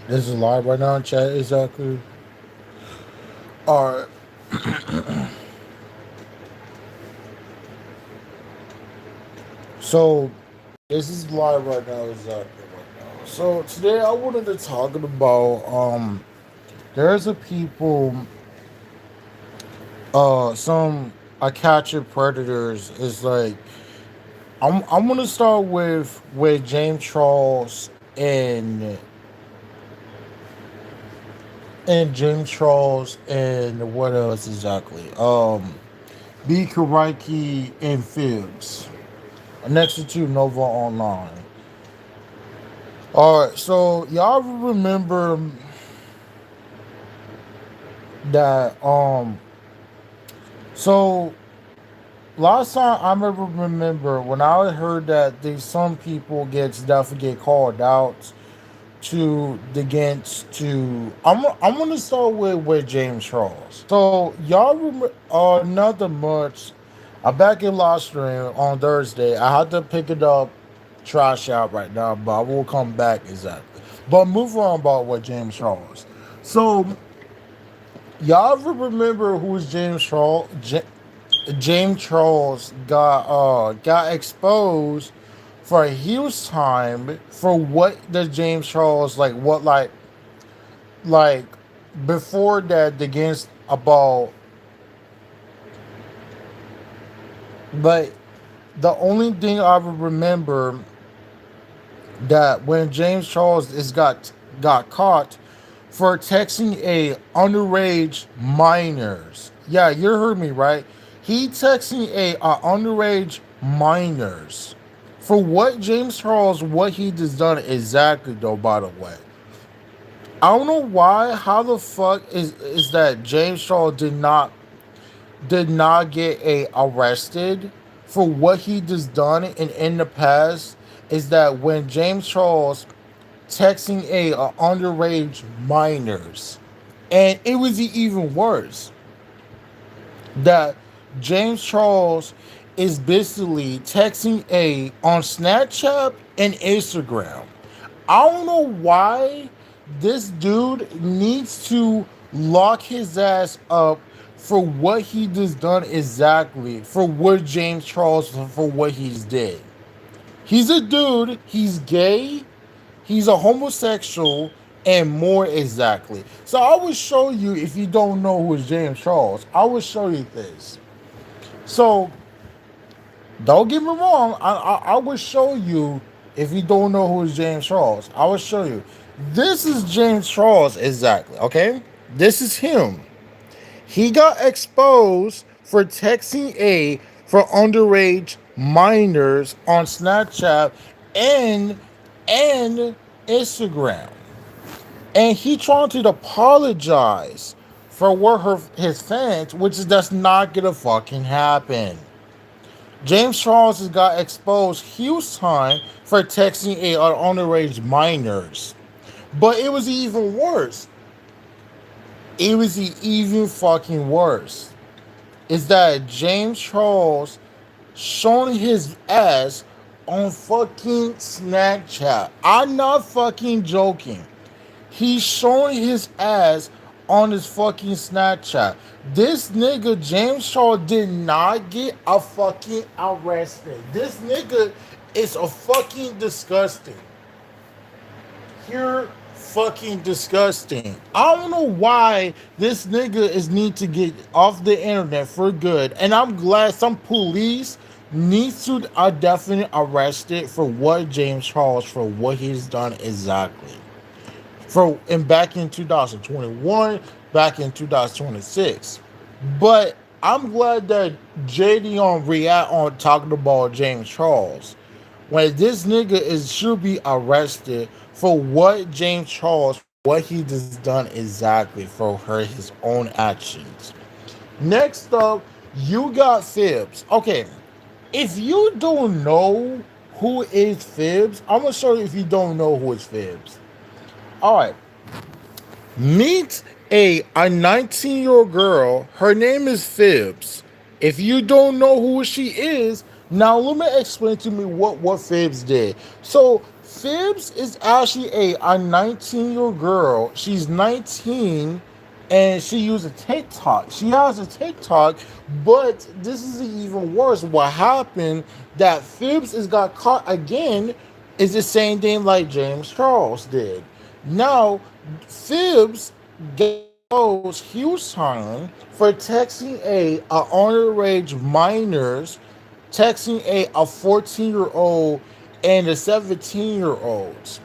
This is live right now in chat, exactly. Alright, so this is live right now, exactly right now. So today I wanted to talk about there's a people some I catching predators is like I'm gonna start with James Charles and James Charles and what else exactly? B koretkii and phibz. Next to Nova Online. All right, so y'all remember that so last time I remember when I heard that there's some people gets definitely get called out to the against to I'm gonna start with James Charles. So y'all remember nothing much. I back in live stream on Thursday. I had to pick it up, trash out right now, but I will come back exactly. But move on about what James Charles. So y'all ever remember who's James Charles? James Charles got exposed for a huge time for what the James Charles like before that against about but the only thing I remember that when James Charles is got caught for texting a underage minors. Yeah, you heard me right. He texting a underage minors. For what James Charles, what he just done exactly though. By the way, I don't know why. How the fuck is that James Charles did not get a arrested for what he just done and in the past is that when James Charles texting a underage minors, and it was even worse that James Charles is basically texting a on Snapchat and Instagram. I don't know why this dude needs to lock his ass up for what he just done exactly for what James Charles for what he's did. He's a dude, he's gay, he's a homosexual, and more exactly. So I will show you if you don't know who is James Charles. I will show you this. So don't get me wrong. I will show you if you don't know who is James Charles. I will show you. This is James Charles exactly. Okay, this is him. He got exposed for texting a for underage minors on Snapchat and and Instagram. And he trying to apologize for what his fans, which is that's not gonna fucking happen. James Charles has got exposed huge time for texting a underage minors. But it was even worse. It was even fucking worse. Is that James Charles showing his ass on fucking Snapchat. I'm not fucking joking. He's showing his ass on his fucking Snapchat. This nigga James Shaw did not get a fucking arrested. This nigga is a fucking disgusting. Pure fucking disgusting. I don't know why this nigga is need to get off the internet for good. And I'm glad some police needs to definitely arrested for what James Charles for what he's done exactly for and back in 2021, back in 2026. But I'm glad that JD on React on talking about James Charles. When this nigga is should be arrested for what James Charles for what he just done exactly for her his own actions. Next up, you got phibz. Okay, if you don't know who is phibz, I'm gonna show you if you don't know who is phibz. All right, meet a 19-year-old girl. Her name is phibz. If you don't know who she is, now let me explain to me what phibz did. So Phibs is actually a 19-year-old girl. She's 19 and she uses TikTok. She has a TikTok, but this is even worse. What happened that Phibs is got caught again is the same thing like James Charles did. Now, Phibs gets exposed huge time for texting a underage minors, texting a 14-year-old and a 17-year-old.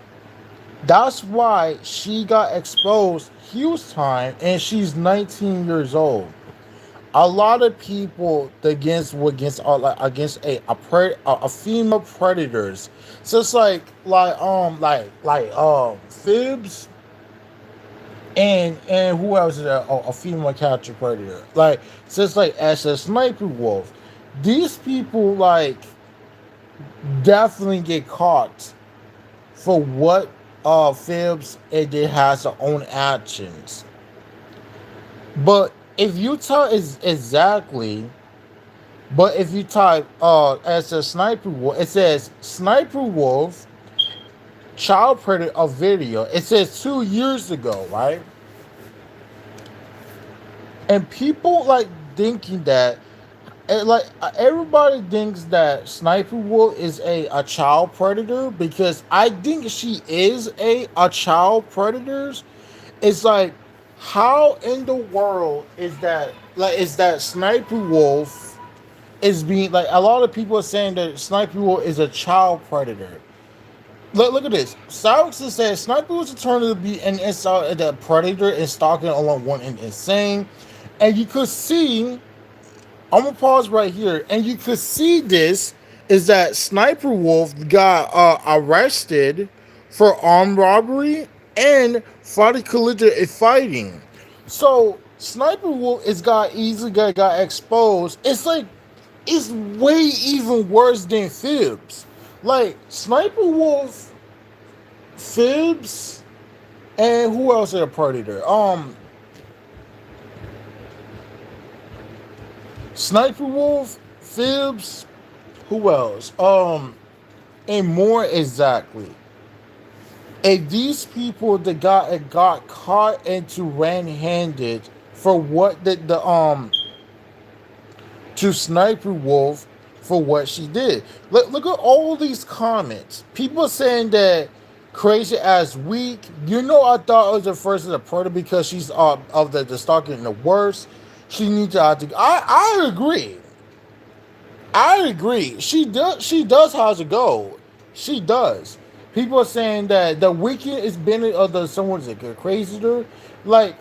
That's why she got exposed huge time and she's 19 years old. A lot of people against a female predators. So it's like Fibs and who else is a female capture predator? Like just like as a sniper wolf. These people like definitely get caught for what Phibbs it has their own actions. But if you tell is exactly, but if you type as a sniper wolf, it says sniper wolf child predator of video. It says 2 years ago, right? And people like thinking that everybody thinks that Sniper Wolf is a child predator because I think she is a child predator. It's like how in the world is that Sniper Wolf is being like a lot of people are saying that Sniper Wolf is a child predator. Look at this. Sources says Sniper was turned to be an inside the predator and stalking along one and insane. And you could see I'm gonna pause right here, and you could see this is that Sniper Wolf got arrested for armed robbery and fighting collision and fighting. So Sniper Wolf is got easily got exposed. It's like it's way even worse than Fibs. Like Sniper Wolf, Fibs, and who else is a predator? Sniper Wolf, Fibs, who else? And more exactly. And these people that got caught into red-handed for what the to Sniper Wolf for what she did. Look at all these comments. People saying that crazy as weak. You know, I thought it was the first of the predator because she's of the stalking and the worst. She needs to. I agree. I agree. She does. She does have to go. She does. People are saying that the weekend is been of the someone's like a crazier. Like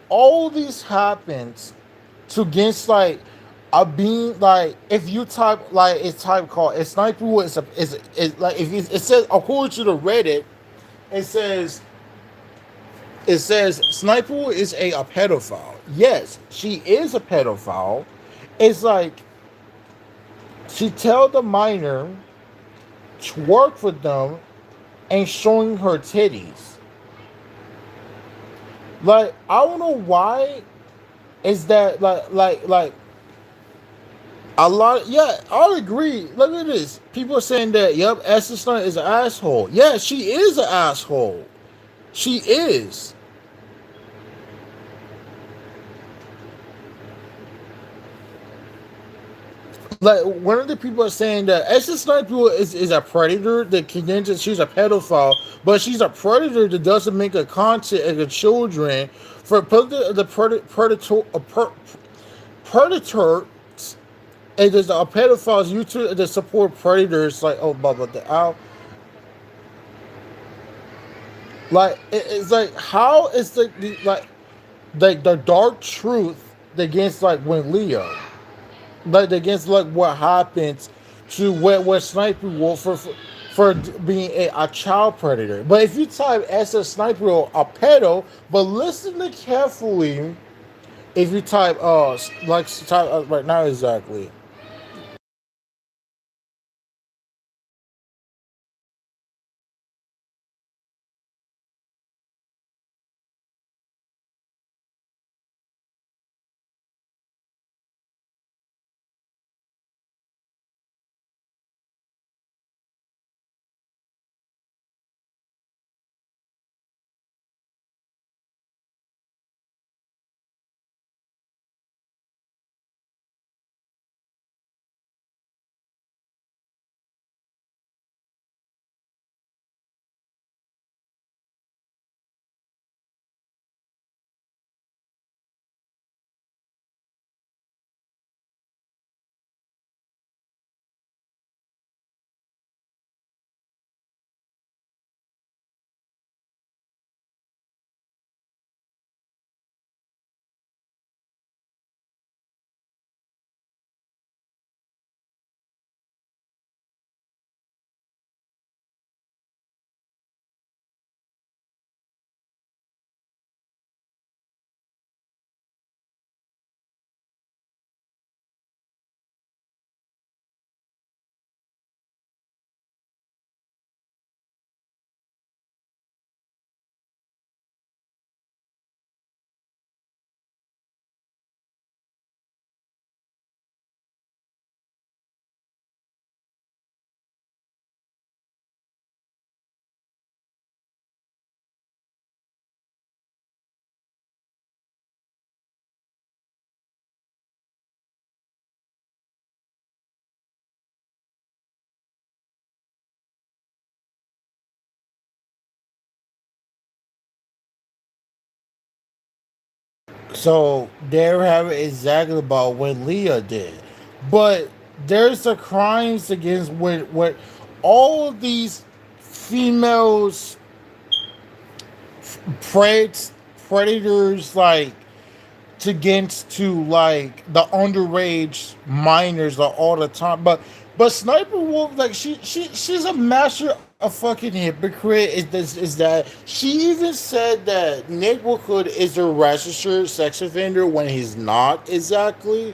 all these happens to against like a being like if you type like it's type called it's sniper is like if it says according to the Reddit it says sniper is a pedophile. Yes, she is a pedophile. It's like she tell the minor to work for them and showing her titties. Like I don't know why is that like a lot. Yeah, I agree. Look at this. People are saying that yep, Esther Stone is an asshole. Yeah, she is an asshole. She is. Like one of the people are saying that Esther Sniper is a predator that can she's a pedophile, but she's a predator that doesn't make a content as a children for the predator and there's a pedophiles YouTube that support predators like oh blah blah blah. Like it's like how is like the dark truth against like when Leo like against like what happens to what Sniper Wolf for being a child predator. But if you type as a Sniper Wolf a pedo, but listen to carefully if you type type right now exactly. So they're having exactly about what Leah did. But there's the crimes against what all of these females, pred- predators, like against to like the underage minors like, all the time. But Sniper Wolf, like she's a master of fucking hypocrite. Is that she even said that Nick Wood is a registered sex offender when he's not exactly.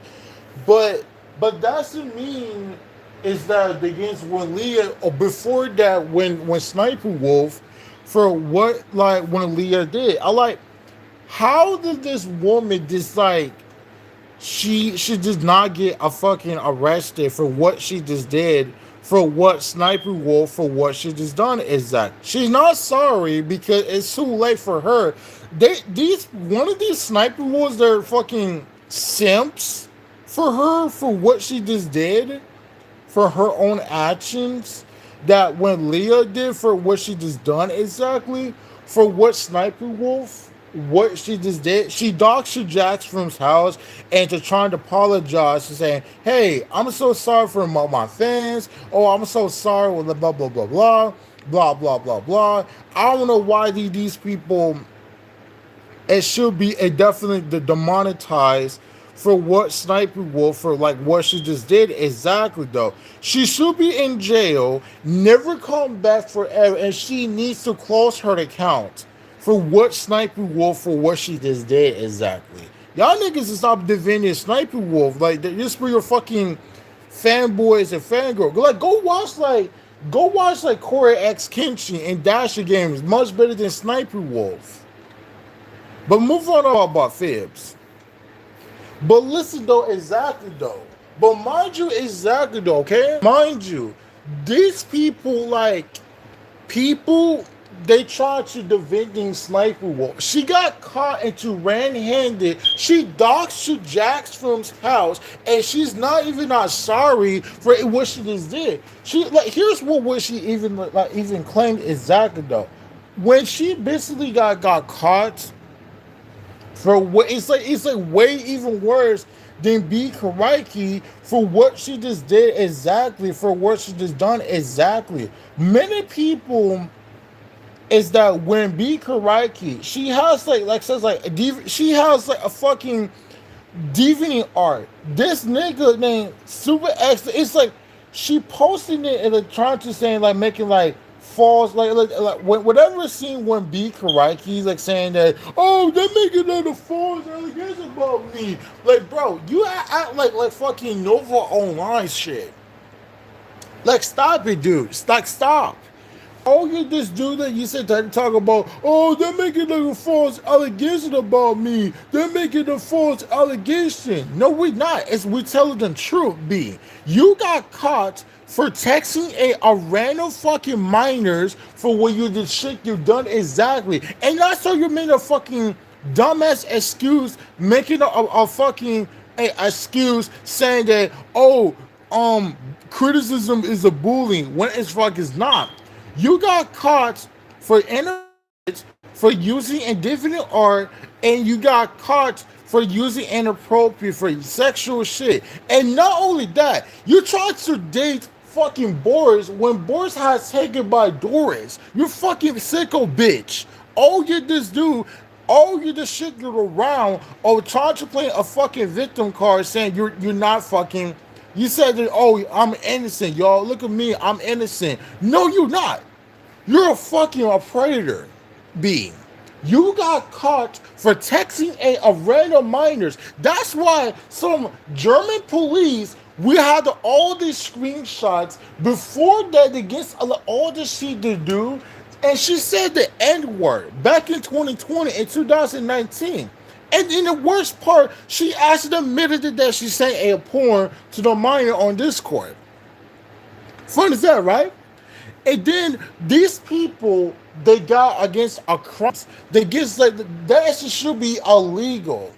But that doesn't mean is that against when Leah or before that when Sniper Wolf for what like when Leah did. I like how did this woman just like she does not get a fucking arrested for what she just did for what Sniper Wolf for what she just done is that she's not sorry because it's too late for her. These one of these Sniper Wolves they're fucking simps for her for what she just did for her own actions that when Leah did for what she just done exactly for what Sniper Wolf what she just did she doxed Jax from his house and to trying to apologize to saying hey I'm so sorry for my fans oh I'm so sorry with the blah blah blah blah blah blah blah blah. I don't know why these people it should be a definitely demonetized for what Sniper Wolf for like what she just did exactly though. She should be in jail, never come back forever, and she needs to close her account for what Sniper Wolf for what she just did exactly. Y'all niggas to stop defending Sniper Wolf like just for your fucking fanboys and fangirl. Like go watch like Corey X Kimchi and Dasher games much better than Sniper Wolf. But move on about phibz. But listen though, exactly though. But mind you, exactly though, okay? Mind you, these people like people they tried to defending Sniper Wolf. She got caught into red-handed. She doxed to Jax from house, and she's not even not sorry for what she just did. She like here's what she even like even claimed exactly though. When she basically got caught for what it's like way even worse than B Karaki for what she just did exactly for what she just done exactly. Many people is that when B Karaki she has like says like she has like a fucking deviant art. This nigga named Super X, it's like she posting it and like trying to saying like making like false like whatever scene when B Karaiki's like saying that oh they're making that a false allegation about me. Like bro, you act like fucking Nova Online shit. Like stop it, dude. Stop. Oh, you this dude that you said to talk about, oh, they're making like a false allegation about me. They're making a false allegation. No, we're not. We're telling the truth, B. You got caught for texting a random fucking minors for what you did shit you done exactly. And that's how you made a fucking dumbass excuse, making a fucking excuse saying that, oh, criticism is a bullying when it's fuck is not. You got caught for for using indefinite art, and you got caught for using inappropriate for sexual shit. And not only that, you tried to date fucking Boris when Boris has taken by Doris. You fucking sicko bitch. All you just do, all you just shit you around or trying to play a fucking victim card saying you're not fucking. You said that, oh, I'm innocent, y'all. Look at me, I'm innocent. No, you're not. You're a predator, B. You got caught for texting a random minors. That's why some German police, we had all these screenshots before that against all this shit to do. And she said the N word back in 2020 and 2019. And in the worst part, she actually admitted that she sent a porn to the minor on Discord. Fun as that, right? And then these people they got against a crime. They gets like that should be illegal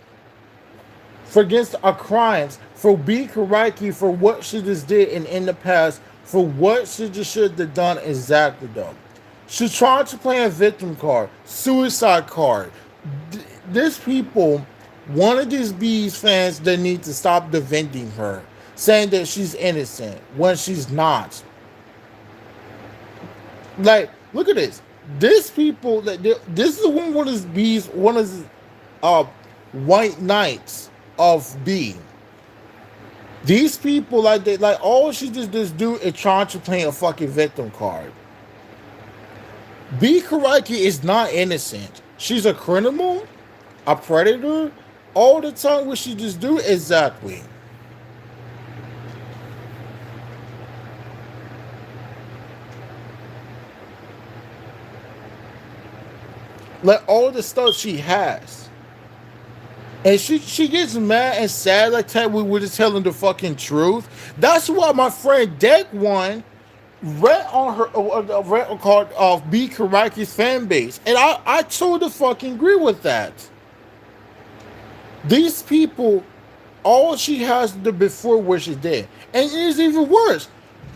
for against a crimes for B Karaki for what she just did in the past for what she just should have done exactly though. She tried to play a victim card, suicide card. These people One of these Bees fans that need to stop defending her, saying that she's innocent when she's not. Like, look at this. This people that this is one of these Bees, one of the uh, white knights of B. These people like all she just do is trying to play a fucking victim card. B Karaki is not innocent. She's a criminal, a predator. All the time what she just do exactly. Like all the stuff she has. And she gets mad and sad like that we were just telling the fucking truth. That's why my friend Deck One read on her read called of B Karaki's fan base. And I totally fucking agree with that. These people, all she has to do before what she did. And it is even worse.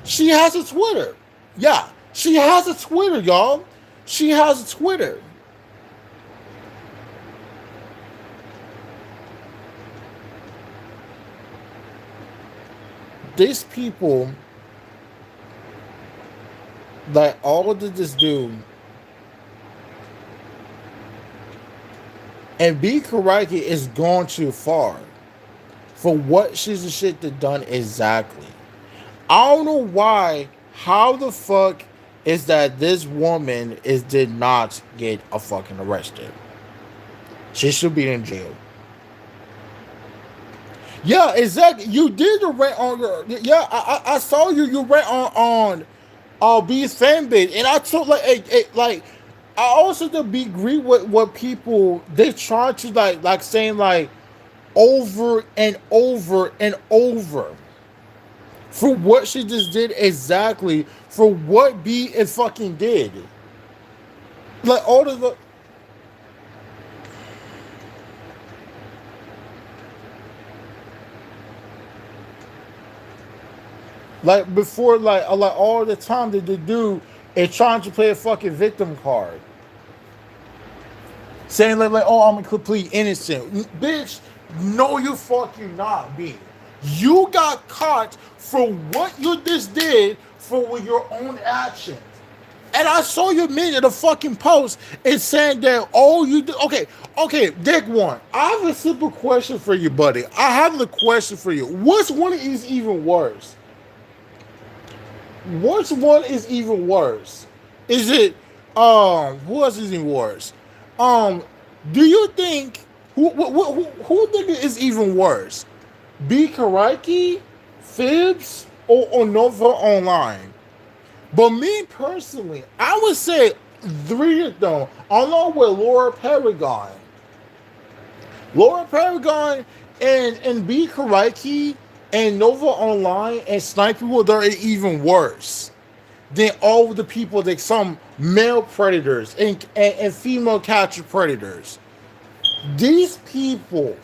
She has a Twitter. Yeah, she has a Twitter, y'all. She has a Twitter. These people, like all of this do, and B Karaki is gone too far for what she's the shit that done exactly. I don't know why. How the fuck is that this woman is did not get a fucking arrested? She should be in jail. Yeah, exactly. You did the rant on your. Yeah, I saw you. You rant on B's fan base, and I told like I also to be agree with what people they try to like saying like over and over and over for what she just did exactly for what B is fucking did. Like all of the like before like all the time that they do is trying to play a fucking victim card. Saying like oh I'm a complete innocent. Bitch, no you fucking not B. You got caught for what you just did for your own actions. And I saw your minute the fucking post is saying that all you do okay, Dick One. I have a simple question for you, buddy. I have the question for you. Which one is even worse? Which one is even worse? Is it who else is even worse? Um do you think who think it is even worse? B Karaiki, phibz, or Nova Online? But me personally, I would say three of them, along with Laura Paragon. Laura Paragon and B Karaiki and Nova Online and Sniper Wolf are even worse than all of the people that some male predators and female capture predators. These people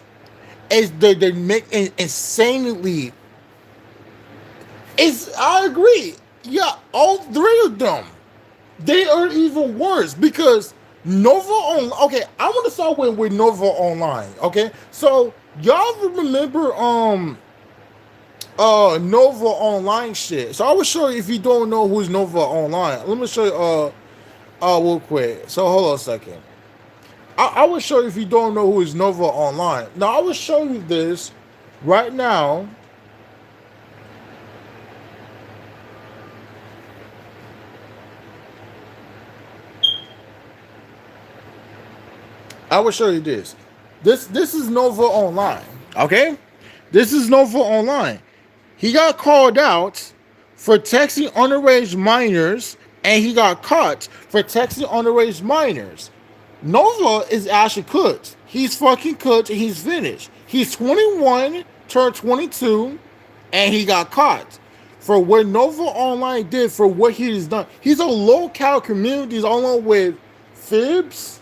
is they make insanely. It's I agree. Yeah, all three of them, they are even worse because Nova on. Okay, I want to start with Nova Online. Okay, so y'all remember Nova Online shit. So I will show you if you don't know who's Nova Online. Let me show you real quick. So hold on a second. I will show you if you don't know who is Nova Online. Now I will show you this right now. I will show you this. This is Nova Online. Okay? This is Nova Online. He got called out for texting underage minors and he got caught for texting underage minors. Nova is actually cooked. He's fucking cooked and he's finished. He's 21, turned 22, and he got caught for what Nova Online did for what he has done. He's a local community along with phibz,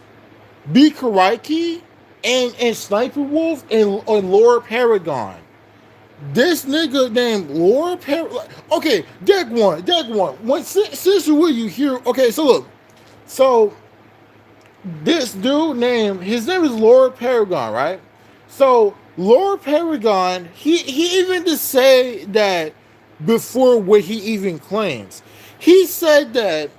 B Karaiki, and Sniper Wolf and Laura Paragon. This nigga named Laura Paragon. Okay, Deck One. When since you here? Okay, so look. So this dude named his name is Laura Paragon, right? So Lord Paragon, he even to say that before what he even claims. He said that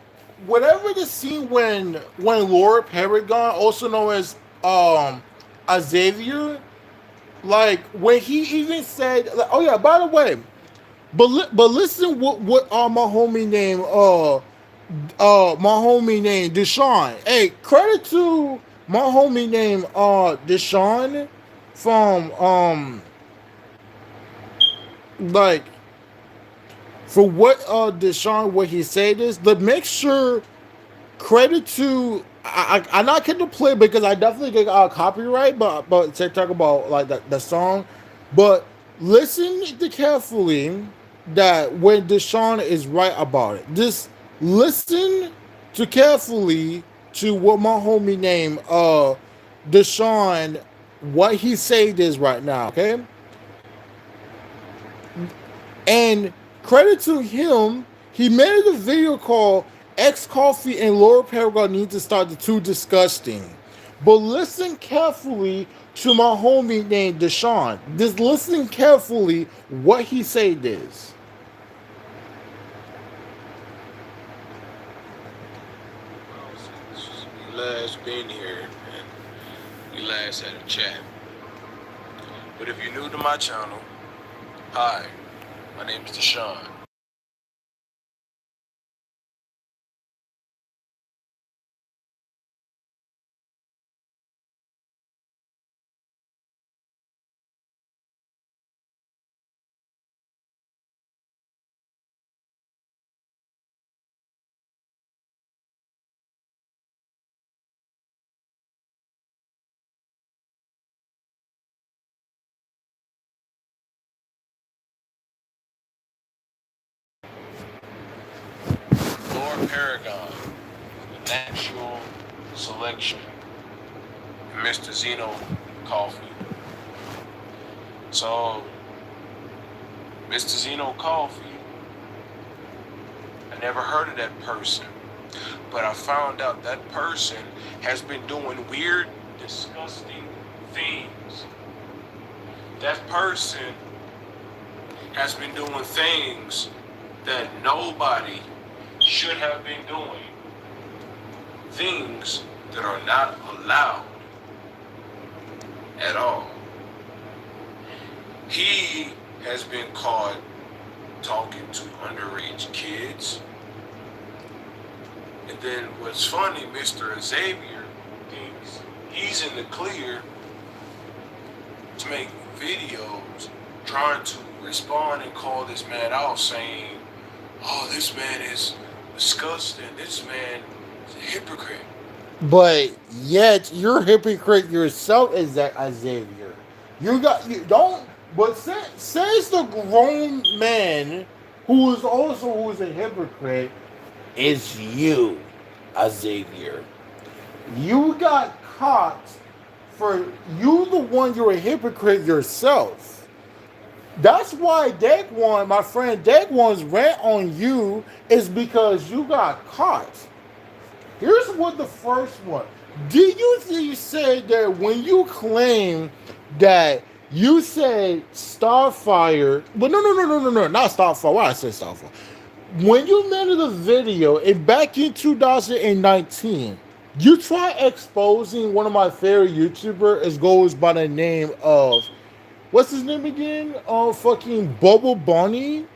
whatever the scene when Lord Paragon, also known as Xavier, like when he even said, like, oh yeah, by the way, but listen what my homie named Deshaun. Hey, credit to my homie named Deshaun from like for what Deshaun what he said is the make sure credit to I'm not going to play because I definitely get copyright, but to talk about like the song, but listen to carefully that when Deshaun is right about it. Just listen to carefully to what my homie named Deshaun what he said is right now. Okay, and credit to him, he made a video called X Coffee and Laura Paragon need to start the two disgusting. But listen carefully to my homie named Deshaun. Just listen carefully what he said is. Well, since we last been here and we last had a chat. But if you're new to my channel, hi, my name is Deshaun. Lord Paragon, the natural selection, and Mr. Zeno Coffee. So, Mr. Zeno Coffee, I never heard of that person, but I found out that person has been doing weird, disgusting things. That person has been doing things that nobody should have been doing. Things that are not allowed at all. He has been caught talking to underage kids. And then what's funny, Mr. Xavier thinks he's in the clear to make videos trying to respond and call this man out saying, oh, this man is disgusting. This man is a hypocrite. But yet you're a hypocrite yourself as that Xavier. You don't but says the grown man who is a hypocrite is you, Xavier. You got caught for you the one you're a hypocrite yourself. That's why Daquan, my friend Daquan's rant on you is because you got caught. Here's what the first one. Did you say that when you claim that you said Starfire, but no, not Starfire. Why I said Starfire? When you made the video back in 2019, you tried exposing one of my favorite YouTubers. It goes by the name of what's his name again? Fucking Bubble Bunny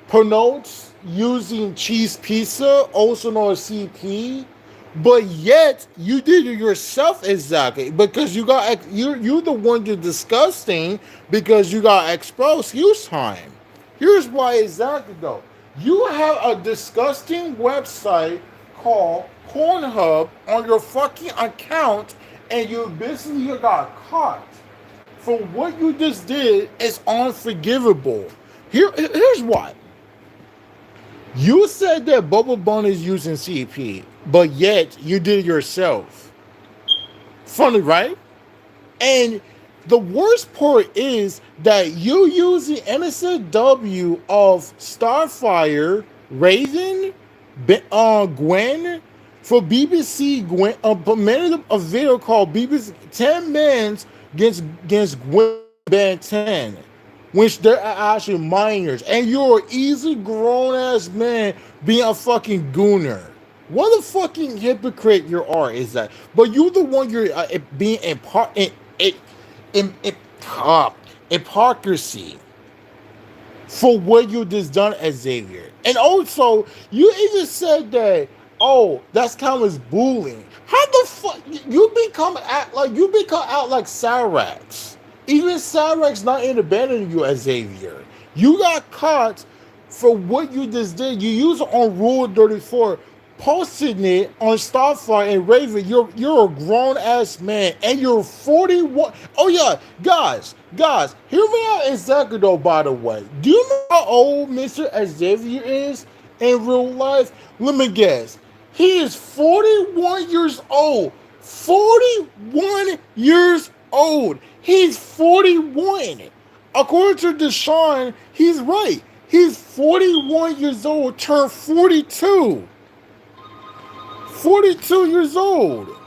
pronounce using cheese pizza, also known as CP, but yet you did it yourself exactly because you the one you're disgusting because you got exposed use time. Here's why exactly though. You have a disgusting website called Pornhub on your fucking account and you basically got caught. For what you just did is unforgivable. Here's why. You said that Bubble Bun is using CP, but yet you did it yourself. Funny, right? And the worst part is that you use the NSFW of Starfire, Raven, Gwen for BBC Gwen. Made a video called BBC 10 Men's against Ben 10, which they're actually minors, and you're an easy grown ass man being a fucking gooner. What a fucking hypocrite you are is that? But you're the one you're being in hypocrisy for what you just done, Xavier. And also, you even said that, oh, that's kind of bullying. How the fuck you become out like Cyrax? Even Cyrax not in abandoning you, Xavier. You got caught for what you just did. You used it on Rule 34, posting it on Starfire and Raven. You're a grown ass man, and you're 41. Oh yeah, guys, hear me out exactly though. By the way, do you know how old Mr. Xavier is in real life? Let me guess. He is 41 years old. 41 years old. He's 41. According to Deshaun, he's right. He's 41 years old, turned 42. 42 years old.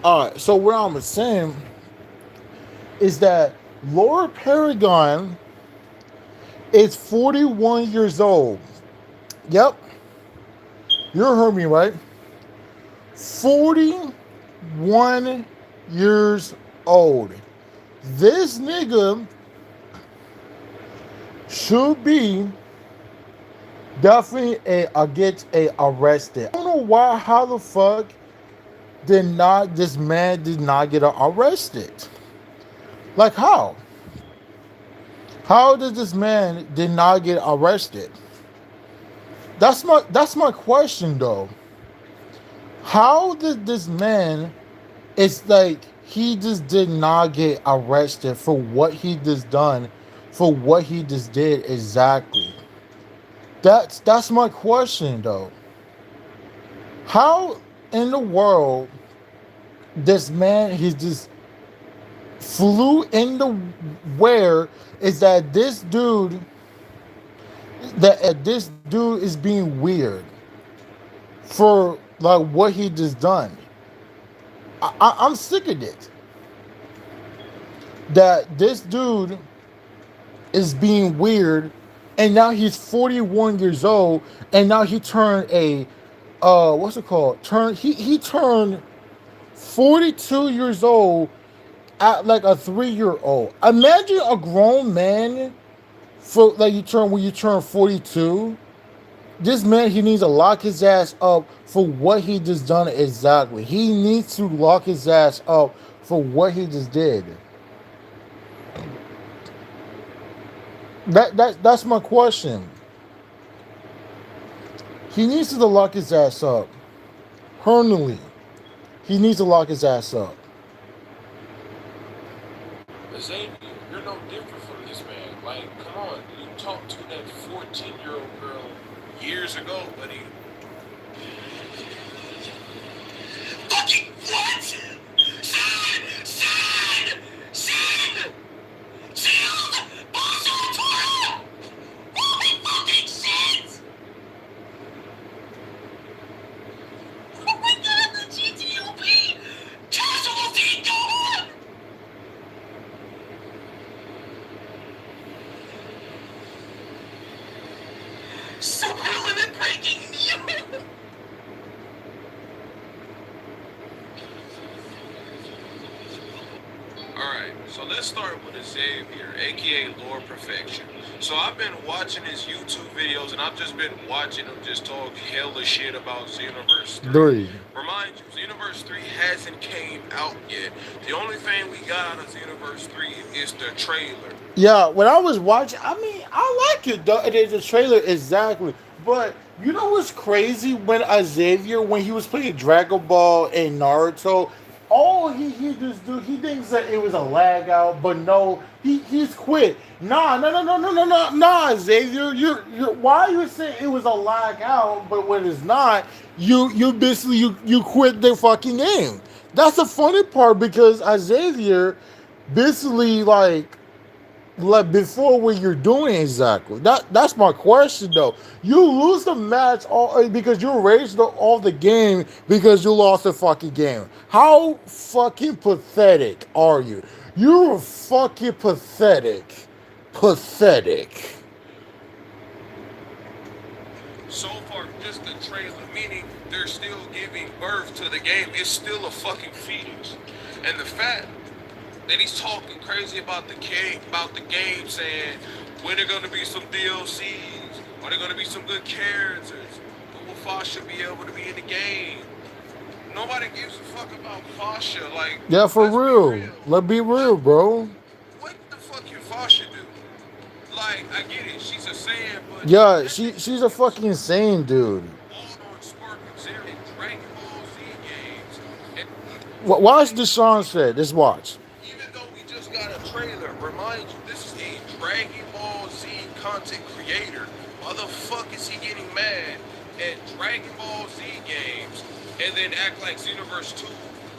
All right. So what I'm saying is that Lord Paragon is 41 years old. Yep, you heard me right. 41 years old. This nigga should be definitely get arrested. I don't know why, how the fuck this man did not get arrested? Like how? How did this man did not get arrested? That's my question though. How did this man? It's like he just did not get arrested for what he just done, for what he just did exactly. That's my question though. How in the world this man he just flew in the where is that this dude is being weird for like what he just done. I'm sick of it. That this dude is being weird, and now he's 41 years old, and now he turned a what's it called? He turned 42 years old at like a 3-year old. Imagine a grown man for like when you turn 42. This man, he needs to lock his ass up for what he just done exactly. He needs to lock his ass up for what he just did. That's my question. He needs to lock his ass up. Permanently. He needs to lock his ass up. Xavier, you're no different from this man. Like, come on, you talked to that 14-year-old girl years ago, buddy. Fucking what? Son! Shield! Bonjour, Toro! Holy fucking shit! Oh my god, the GTOP! Casualty, go on! Super limit breaking news! Alright, so let's start with Xavier, aka Lord Perfection. So I've been watching his YouTube videos and I've just been watching him just talk hella shit about Xenoverse 3. Three. Remind you, Xenoverse 3 hasn't came out yet. The only thing we got out of Xenoverse 3 is the trailer. Yeah, when I was watching, I mean, I like it. The trailer exactly, but you know what's crazy? When Xavier, when he was playing Dragon Ball and Naruto, all he just do, he thinks that it was a lag out, but no, he's quit. Nah, Xavier, you're why you saying it was a lag out, but when it's not, you basically you quit the fucking game. That's the funny part because Xavier basically like before what you're doing exactly. That's my question though. You lose the match all because you raised all the game because you lost the fucking game. How fucking pathetic are you? You're fucking pathetic. Pathetic. So far, just the trailer, meaning they're still giving birth to the game. It's still a fucking fetus. And the fact that he's talking crazy about the game, saying when are gonna be some DLCs, are there gonna be some good characters, will Fasha be able to be in the game? Nobody gives a fuck about Fasha. Like, Yeah, for let's be real. real. Let's be real, bro. What the fuck can Fasha do? Like, I get it, she's a Saiyan, but Yeah, that bitch she's a fucking insane dude. all on Spark Zero and Dragon Ball Z games. And Watch Deshaun said. Just watch. even though we just got a trailer, remind you, this is a Dragon Ball Z content creator. Why the fuck is he getting mad at Dragon Ball Z games and then act like Xenoverse 2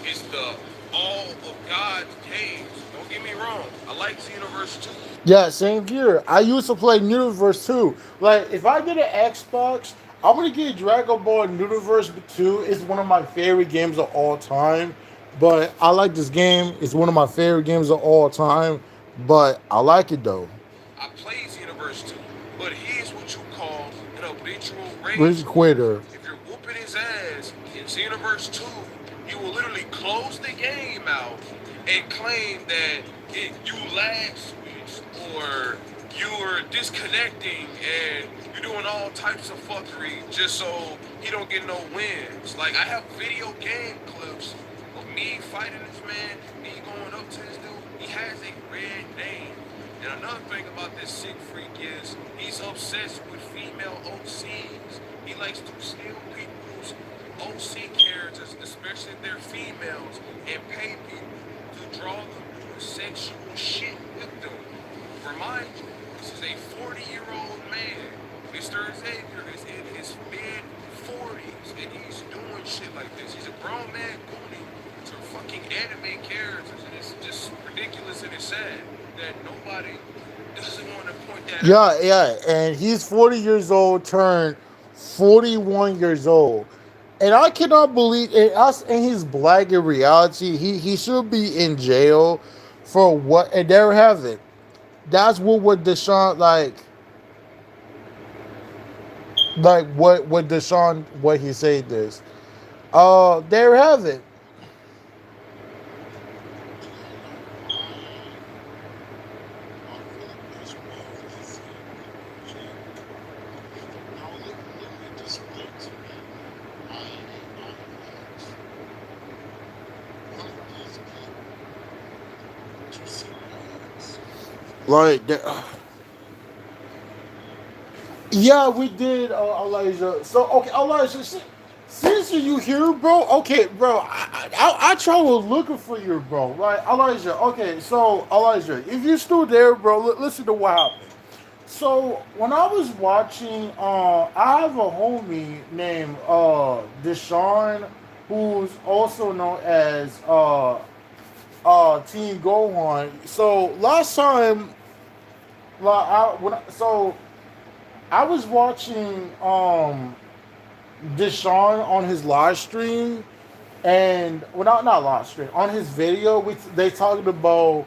is the all of God's games? Don't get me wrong, I like Xenoverse 2. Yeah, same here. I used to play Universe 2. Like, if I get an Xbox, I'm gonna get Dragon Ball Universe 2. It's one of my favorite games of all time. But I like this game. It's one of my favorite games of all time. But I like it though. I plays Universe 2, but here's what you call an habitual Rich rage quit. Quitter. If you're whooping his ass in Xenoverse 2, you will literally close the game out and claim that you lag switched or you're disconnecting and you're doing all types of fuckery just so he don't get no wins. Like I have video game clips of me fighting this man, me going up to this dude. He has a red name. And another thing about this sick freak is he's obsessed with female OCs. He likes to steal people's OC characters, especially if they're females, and pay people to draw them doing sexual shit with them. Remind you, this is a 40-year-old man. Mr. Xavier is in his mid 40s and he's doing shit like this. He's a grown man gooning to fucking anime characters, and it's just ridiculous and it's sad that nobody doesn't want to point that out. Yeah, yeah. And he's 40 years old, turned 41 years old. And I cannot believe it. Us and he's black in reality. He should be in jail for what, and there we have it. That's what Deshaun like what Deshaun what he said this. There we have it. Like, yeah, we did, Elijah. So, okay, Elijah, since you here, bro. Okay, bro, I try to looking for you, bro. Right, Elijah. Okay, so Elijah, if you're still there, bro, listen to what happened. So when I was watching, I have a homie named Deshaun, who's also known as Team Gohan. So last time, like, so I was watching Deshaun on his live stream, and well, not live stream, on his video. They talking about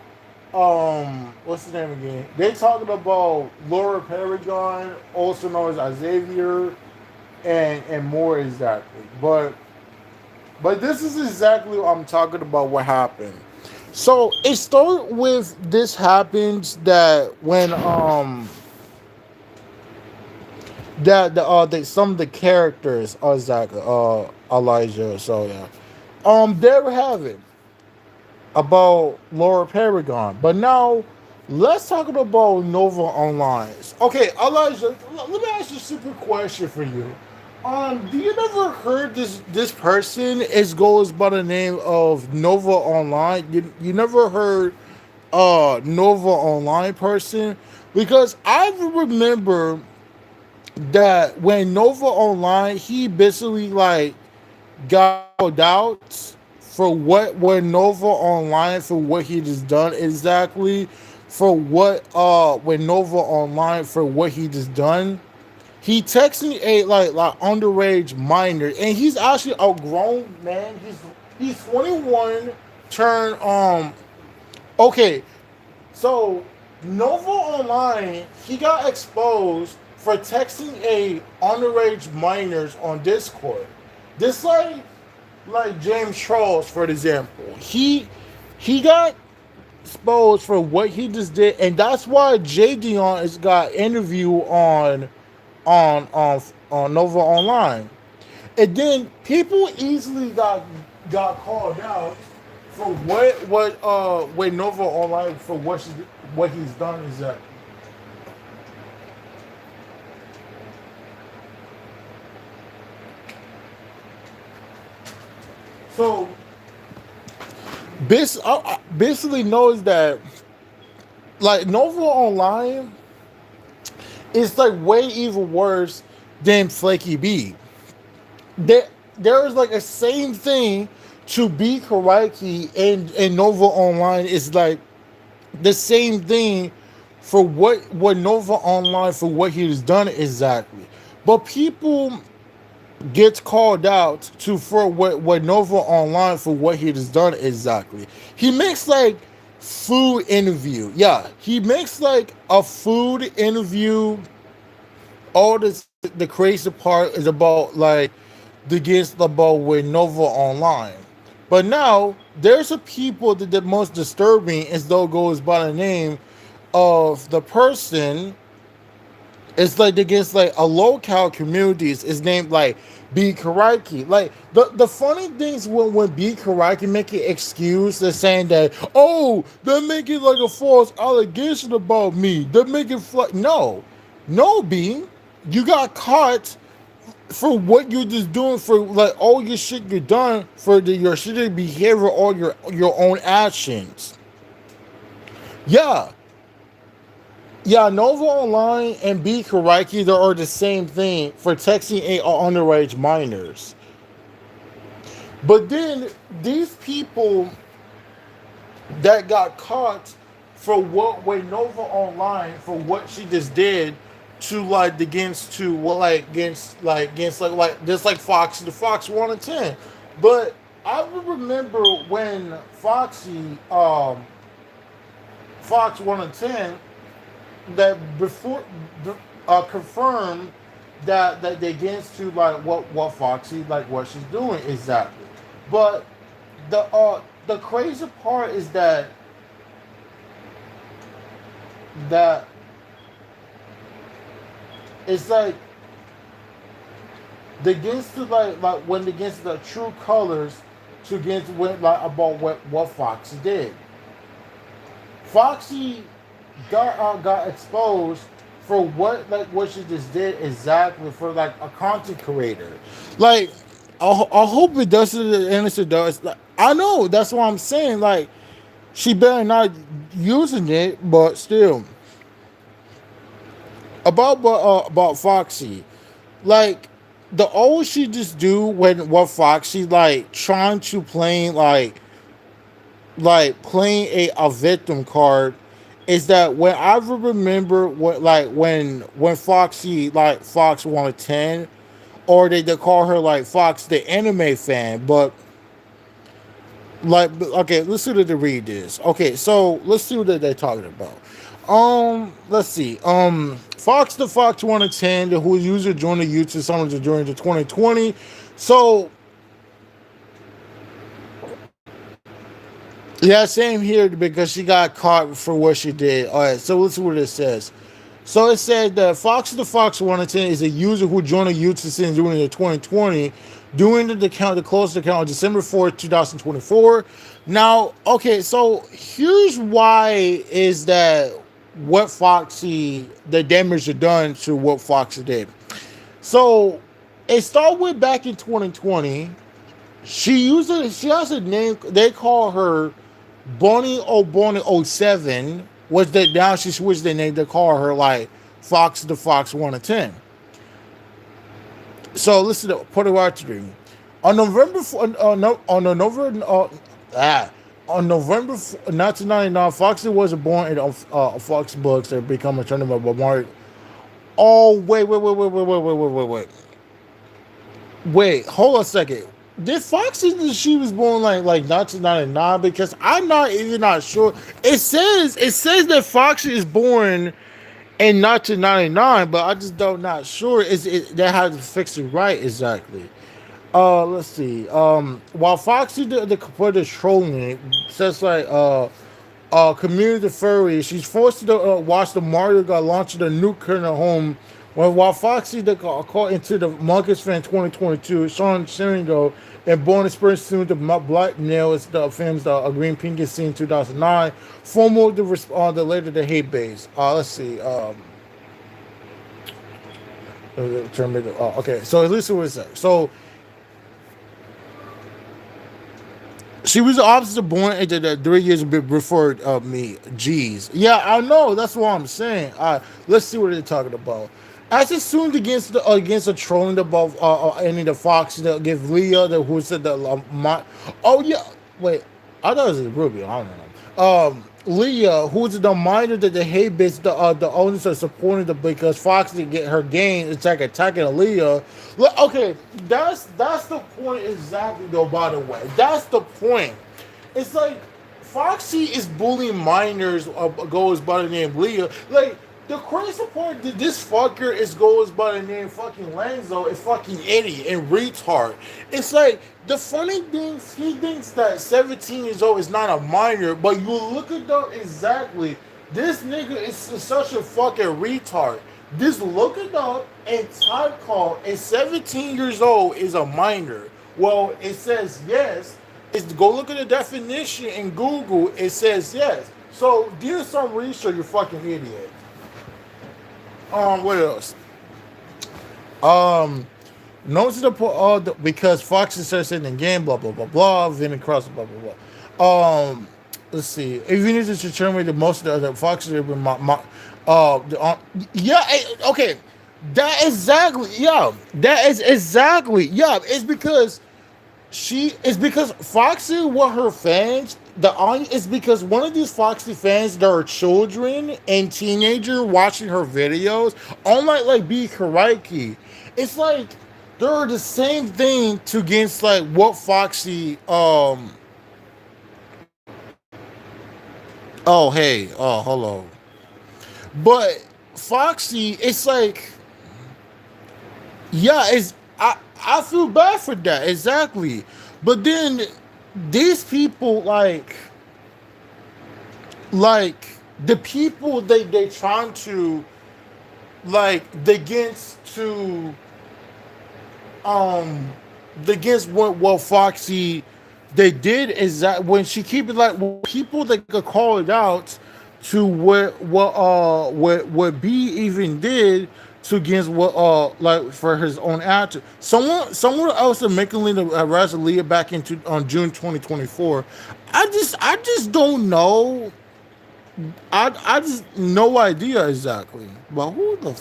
what's his name again? They talking about Laura Paragon, also known as Xavier, and more exactly. But this is exactly what I'm talking about. What happened? So it started with this happens that when that some of the characters are Zach Elijah. So yeah, there we have it about Laura Paragon. But now let's talk about Nova Online. Okay, Elijah, let me ask you a simple question for you. Do you never heard this person is goes by the name of Nova Online? You never heard Nova Online person? Because I remember that when Nova Online, he basically like got called out for what Nova Online for what he just done exactly for what when Nova Online for what he just done. He texting a like underage minor, and he's actually a grown man. He's 21, turn okay. So Nova Online, he got exposed for texting a underage minors on Discord. This like James Charles, for example, he got exposed for what he just did, and that's why Jay Dion has got interview on on on Nova Online, and then people easily got called out for what Nova Online for what he's done is that. So basically knows that like Nova Online is like way even worse than Flaky B. There is like a same thing to be Karaki and Nova Online is like the same thing for what Nova Online for what he has done exactly. But people gets called out to for what Nova Online for what he has done exactly. He makes like food interview. Yeah, he makes like a food interview. All the crazy part is about like the against the ball with Nova Online. But now there's a people that the most disturbing is though goes by the name of the person. It's like against like a local communities is named like B Karaki. Like the funny things when B Karaki make an excuse, they're saying that they're making like a false allegation about me. They're making no B, you got caught for what you're just doing for like all your shit you done for your shitty behavior, all your own actions. Yeah, yeah, Nova Online and B Karaki they are the same thing for texting underage minors. But then these people that got caught for what with Nova Online for what she just did to like against to what like just like Fox the Fox 1 and 10. But I remember when Fox 1 and 10 that before confirmed that they against to like what Foxy like what she's doing exactly. But the crazy part is that it's like the against to like when the against the true colors to against when like about what Foxy did. Foxy got exposed for what she just did exactly for like a content creator. Like I hope it doesn't answer does. Like, I know that's what I'm saying. Like she better not using it, but still about Foxy. Like the old she just do when what Foxy like trying to play like playing a victim card is that when I remember what like when Foxy like Fox 110 or they call her like Fox the anime fan, but like okay, let's see what they read this. Okay, so let's see what they're talking about. Let's see. Fox the Fox 110, who user joined the YouTube summons during the 2020. So yeah, same here because she got caught for what she did. All right, so let's see what it says. So it said that Fox the Fox 110 is a user who joined the YouTube since during the 2020, doing the closed account on December 4th, 2024. Now, okay, so here's why is that what Foxy the damage are done to what Foxy did. So it started with back in 2020. She has a name they call her Bonnie 07 was that now she switched the name to call her like Fox the Fox 1 and 10. So listen to put it right to me. On November no, on the November on November 1999, Foxy was born in Fox Books that become a tournament by Mario. Oh wait, hold on a second. Did Foxy she was born like 1999? Because I'm not even not sure. It says that Foxy is born in 1999, but I just don't not sure. Is it that has to fix it right exactly? Let's see. While Foxy the computer trolling says like community furry, she's forced to watch the Mario got launched the nuke in her home. While Foxy the caught into the Monkeys fan 2022, Sean Seringo and Born Experience soon the Black Nail is the films the Green Pink is seen 2009. Formal the the later the hate base. Let's see. Okay, so at least it was so she was the opposite born into the 3 years before me. Jeez. Yeah, I know. That's what I'm saying. Let's see what they're talking about. As assumed against the trolling about any of the Fox that give Leah who said the oh yeah wait I thought it was Ruby I don't know Leah, who's the minor that the hate bitch, the owners are supporting the because Fox didn't get her gain. It's like attacking Leah. Look, okay, that's the point exactly though. By the way, that's the point. It's like Foxy is bullying minors. Goes by the name Leah. Like the crazy part that this fucker is goes by the name fucking Lanzo is fucking idiot and retard. It's like the funny thing, he thinks that 17 years old is not a minor, but you look at them exactly. This nigga is such a fucking retard. Just look it up and type call is 17 years old is a minor. Well, it says yes. It's, go look at the definition in Google. It says yes. So do some research, you fucking idiot. What else? Um, Notes to put all because Fox is in the game, blah blah blah blah, Vinny Cross, blah blah blah. Let's see. If you need to determine the most of the other Fox have been yeah, okay. That exactly, yeah. That is exactly, yeah. It's because she is because Foxy with her fans. The on is because one of these Foxy fans that are children and teenager watching her videos, unlike like B Karaiki, it's like they're the same thing to against like what Foxy oh hey, oh hello. But Foxy, it's like yeah, it's I feel bad for that, exactly. But then these people like the people they trying to like they against to um against what Foxy they did is that when she keep it like people that could call it out to what B even did to against what like for his own actor. Someone else making arrest Leah back into on June 2024. I just don't know. I just no idea exactly. But who the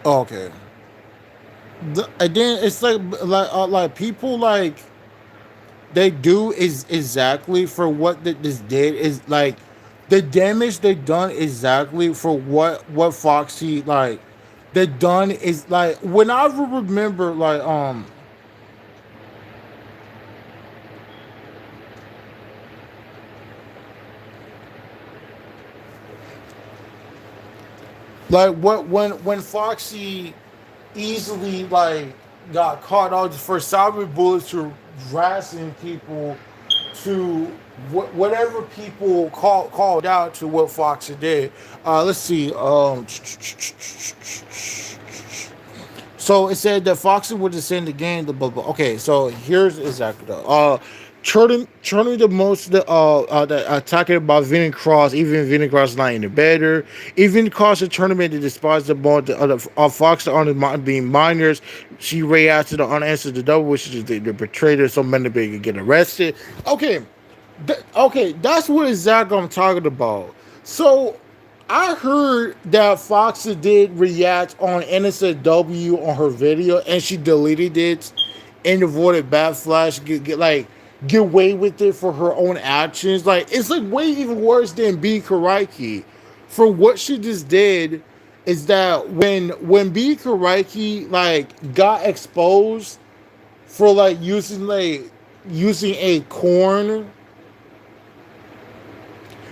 okay. And then it's like people they do is exactly for what this did is like the damage they done exactly for what Foxy like they done is like when I remember like what when Foxy easily like got caught out for cyber bullets to harassing people to whatever people called out to what Foxy did. Let's see. So it said that Foxy would descend the game. The blah, blah. Okay, so here's exactly the turning the most the talking about Vinny Cross. Even Vinny Cross is not any better. Even Cross the tournament to despise the ball. The other Fox on the being minors. She reacted to the unanswered the double, which is the betrayer. So many people could get arrested. Okay, okay, that's what exactly I'm talking about. So I heard that Foxy did react on NSW on her video, and she deleted it and avoided backlash. Get away with it for her own actions. Like it's like way even worse than B Karaiki. For what she just did is that when B Karaiki like got exposed for like using a corn.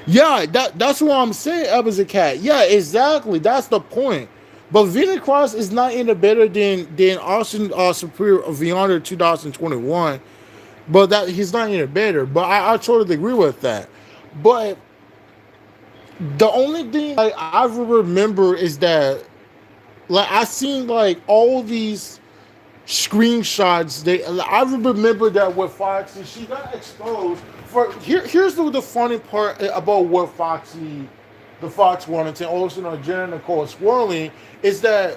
Yeah, that's what I'm saying. Up as a cat. Yeah, exactly. That's the point. But Vinny Cross is not any better than Austin Superior of Beyond 2021. But that he's not any better. But I totally agree with that. But the only thing I remember is that like I seen like all these screenshots. I remember that with Foxy, she got exposed. Here's the funny part about what the Fox wanted to also know Jenna Nicole swirling is that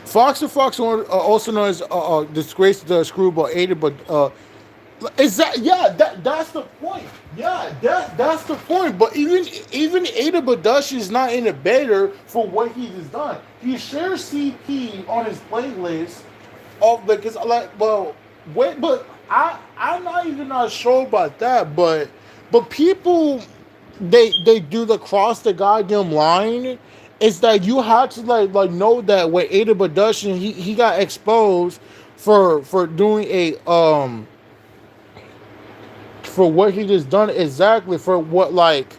Fox and Fox, also known as disgraced the screwball, aided but is that yeah? That's the point. Yeah, that's the point. But even Ada Badashi is not in a better for what he has done. He shares CP on his playlist of because like well wait but I'm not even not sure about that but people they do the cross the goddamn line is that you have to like know that with Ada Badashi he got exposed for doing a for what he just done exactly for what like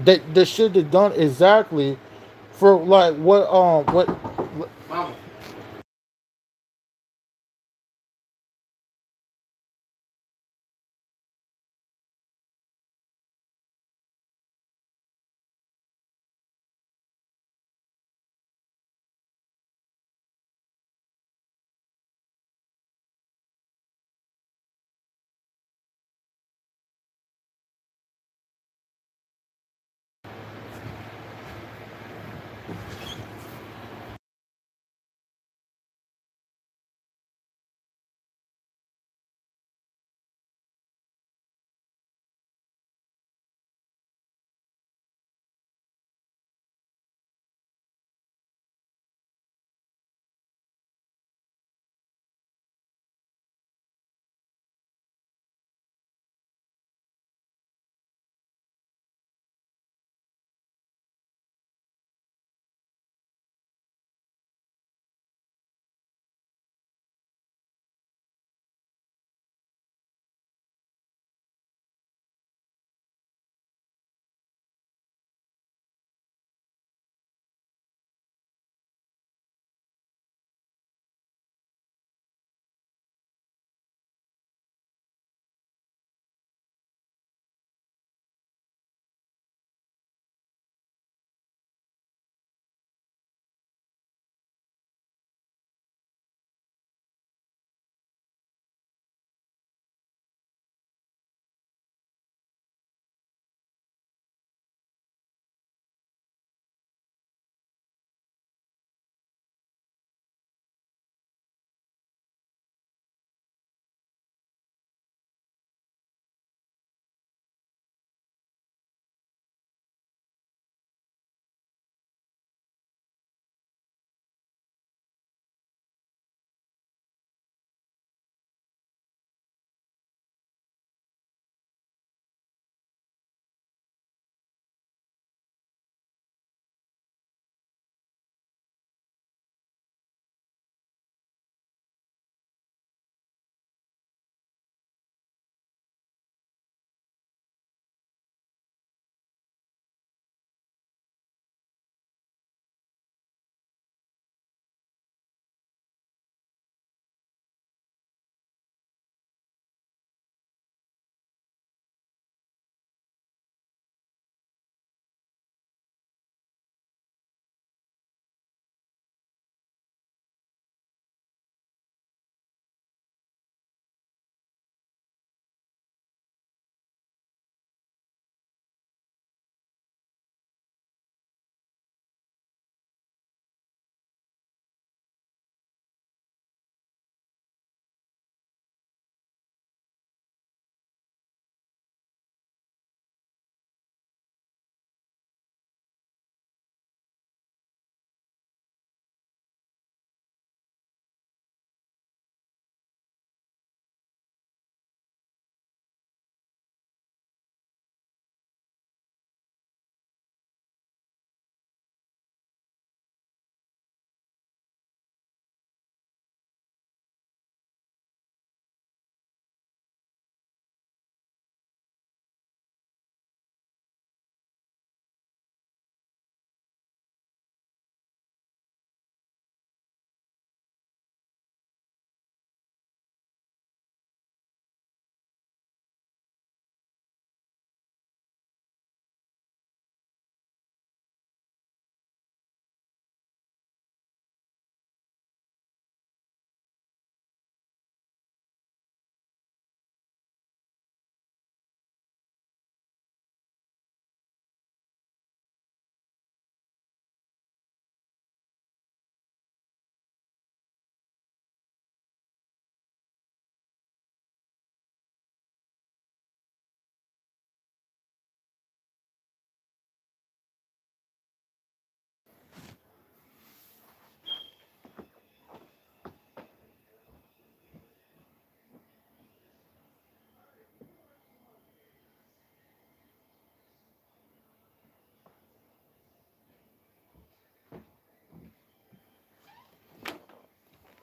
that the shit that done exactly for like what mama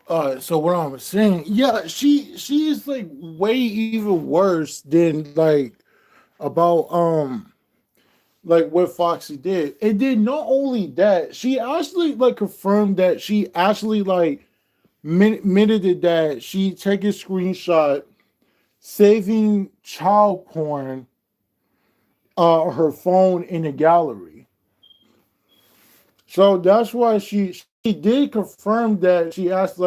So what I'm saying, yeah, she is like way even worse than about like what Foxy did. And then not only that, she actually like confirmed that she actually like admitted that she take a screenshot saving child porn her phone in the gallery. So that's why she did confirm that she asked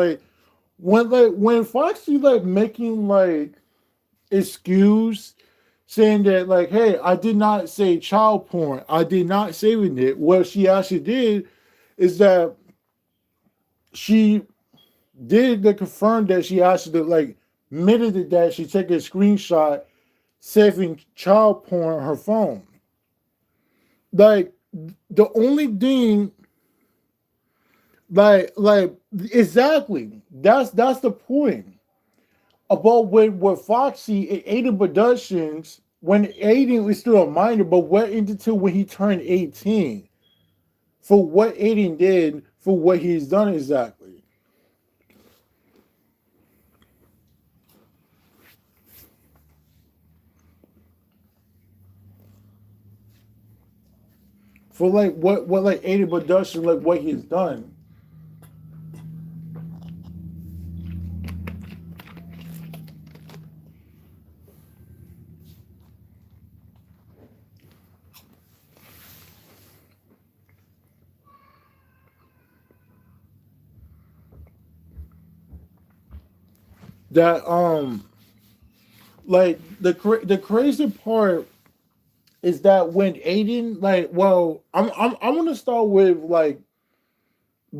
when Foxy like making like excuse saying that like, hey, I did not say child porn. I did not saving it. What she actually did is that she did the confirm that she actually like admitted that she took a screenshot saving child porn on her phone. Like the only thing like exactly that's the point about with Foxy and Aiden Productions when Aiden was still a minor, but what until when he turned 18 for what Aiden did for what he's done exactly. For like what like Aiden Productions like what he's done. That like the crazy part is that when Aiden like well I'm gonna start with like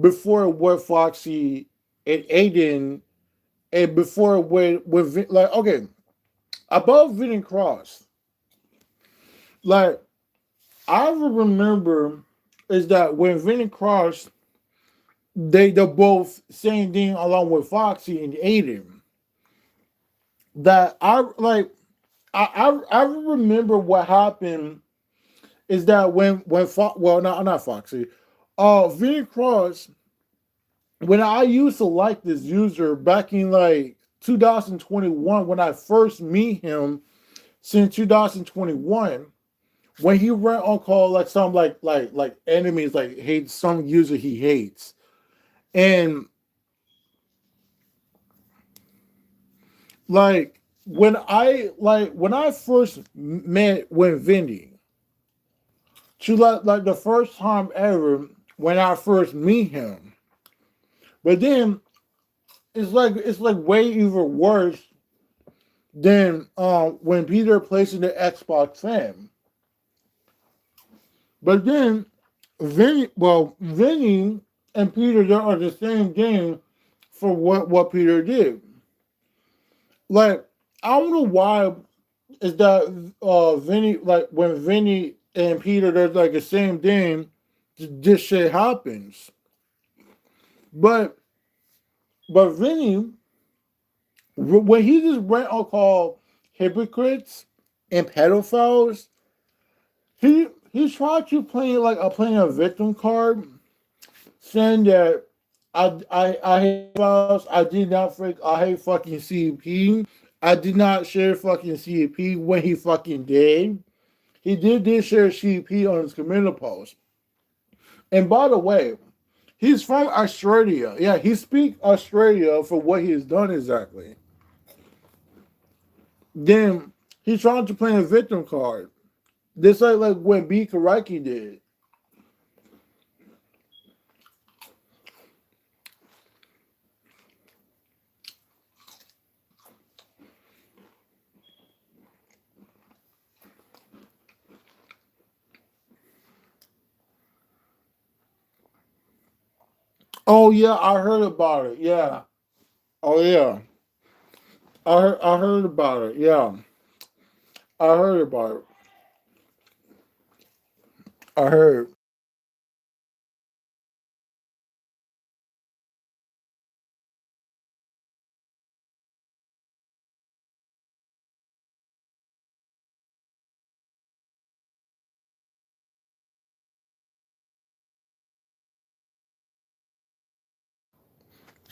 before what Foxy and Aiden and before with like okay above Vin and Cross like I remember is that when Vin and Cross they're both same thing along with Foxy and Aiden that I like I remember what happened is that well not Foxy Vin and Cross when I used to like this user back in like 2021 when I first meet him since 2021 when he ran on call like some like enemies like hate some user he hates and when I first met with Vinny to like the first time ever when I first meet him but then it's like way even worse than when Peter plays in the Xbox fan. But then Vinny and Peter they are the same game for what Peter did. Like I don't know why is that Vinny like when Vinny and Peter they're like the same thing, this shit happens. But Vinny when he just went on call hypocrites and pedophiles, he tried to play like a playing a victim card, saying that I hate pedophiles. I did not I hate fucking CP. I did not share fucking CP when he fucking did. He did share CP on his community post. And by the way, he's from Australia. Yeah, he speaks Australia for what he has done exactly. Then he's trying to play a victim card. This like when B Karaki did. Oh yeah, I heard about it. Yeah. Oh yeah. I heard about it. Yeah. I heard about it. I heard.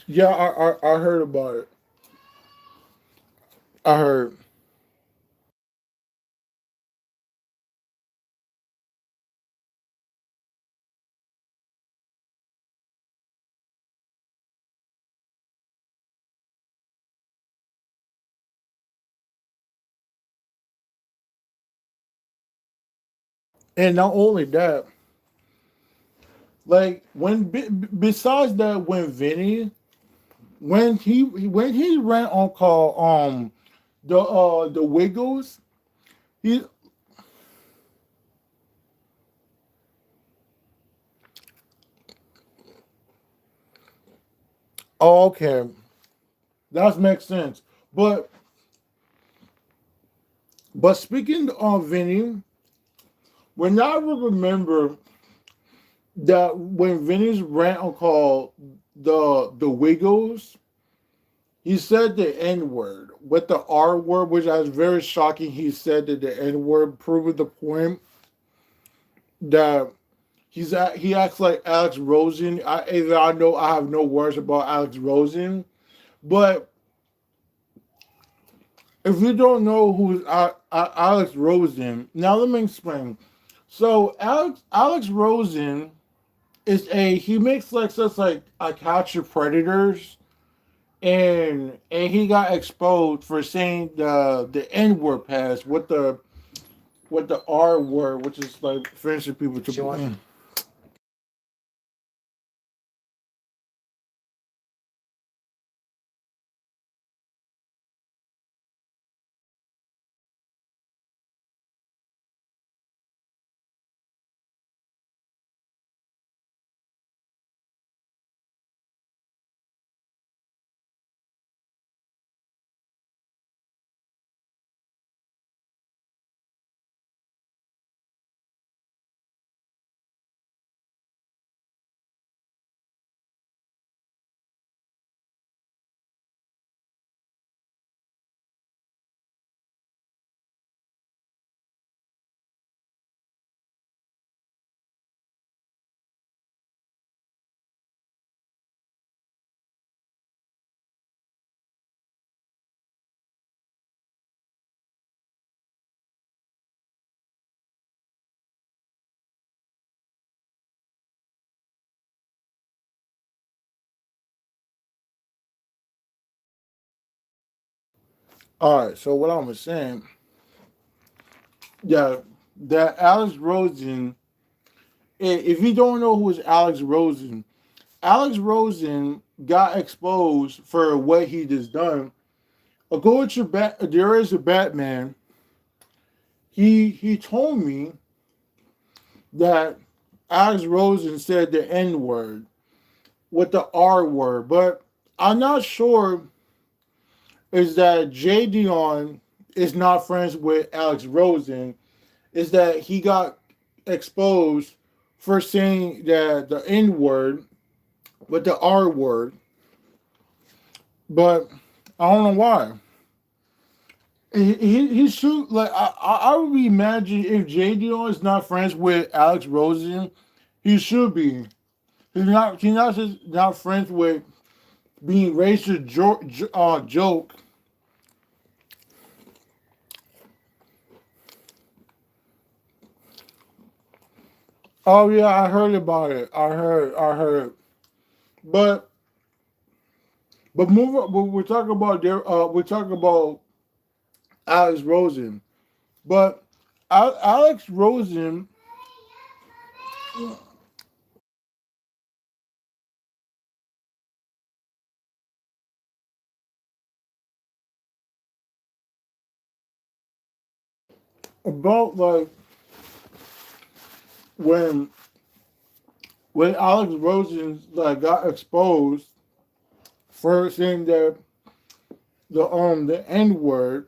Yeah, I heard about it. I heard. And not only that, like besides that, when Vinny when he ran on call the Wiggles, he oh, okay, that makes sense. But speaking of Vinny, when I remember that when Vinny's ran on call the Wiggles, he said the N word with the R word, which was very shocking. He said that the N word, proving the point that he acts like Alex Rosen. I know I have no words about Alex Rosen, but if you don't know who's Alex Rosen, now let me explain. So Alex Rosen is he makes like such like a capture predators, and he got exposed for saying the N word pass with the R word, which is like finishing people to. All right, so what I was saying, yeah, that Alex Rosen. If you don't know who is Alex Rosen got exposed for what he just done. According to there is a Batman. He told me that Alex Rosen said the N word with the R word, but I'm not sure is that Jay Dion is not friends with Alex Rosen. Is that he got exposed for saying that the N word with the R word, but I don't know why. He should like I would imagine if J Dion is not friends with Alex Rosen, he should be. He's not just not friends with being racist joke. Oh yeah, I heard about it. I heard. But move on. We're talking about we're talking about Alex Rosen. But Alex Rosen about like when Alex Rosen like got exposed for saying that the N word.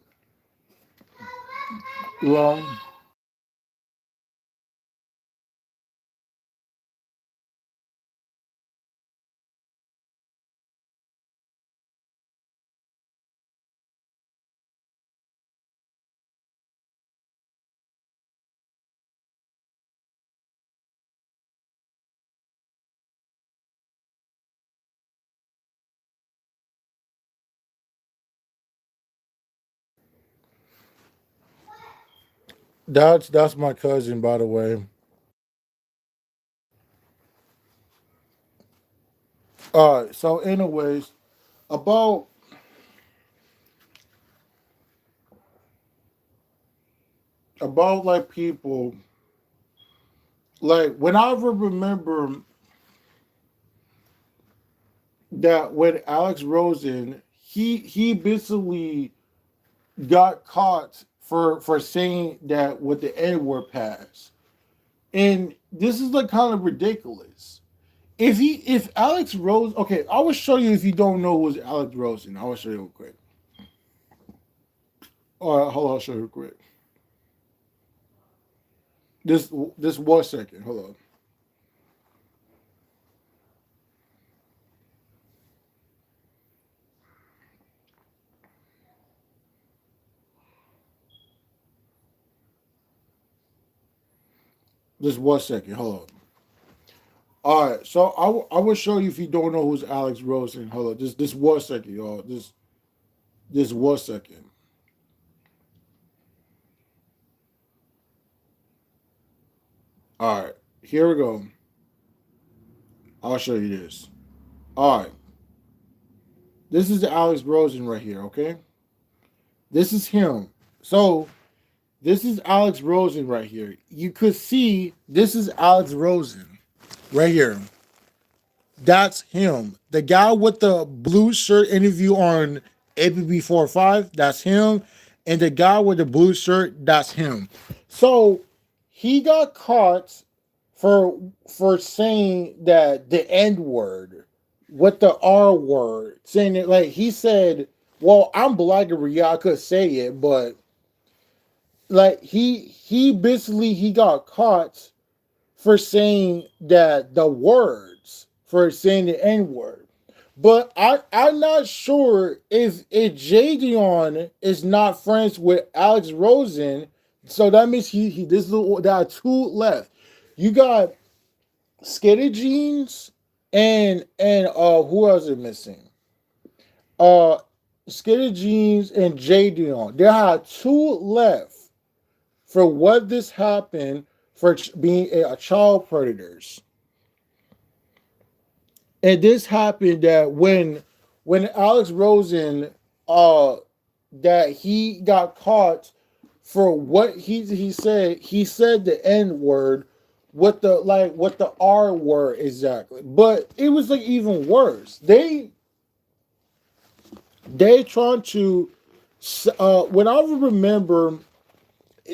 Well, That's my cousin, by the way. So anyways, about like people, like when I remember that when Alex Rosen, he basically got caught for saying that with the N word pass, and this is like kind of ridiculous. If Alex Rose, okay, I will show you if you don't know who's Alex Rosen. I will show you real quick. All right, hold on, I'll show you real quick. This 1 second. Hold on. Just 1 second. Hold on. All right, so I will show you if you don't know who's Alex Rosen. Hold on, just 1 second, y'all. Just 1 second. All right, here we go. I'll show you this. All right, this is Alex Rosen right here. Okay, this is him. So this is Alex Rosen right here. You could see this is Alex Rosen right here. That's him. The guy with the blue shirt interview on APB 45, that's him. And the guy with the blue shirt, that's him. So he got caught for saying that the N word with the R word, saying it like he said, well, I'm black and yeah, I could say it, but like he basically he got caught for saying that the words for saying the N word. But I'm not sure if Jadion is not friends with Alex Rosen, so that means he this little there are two left. You got Skitty Jeans and who else is missing? Uh Skitty Jeans and Jadion. There are two left for what this happened for being a child predators. And this happened that when Alex Rosen that he got caught for what he said the N word with the like what the R word exactly. But it was like even worse. They trying to when I remember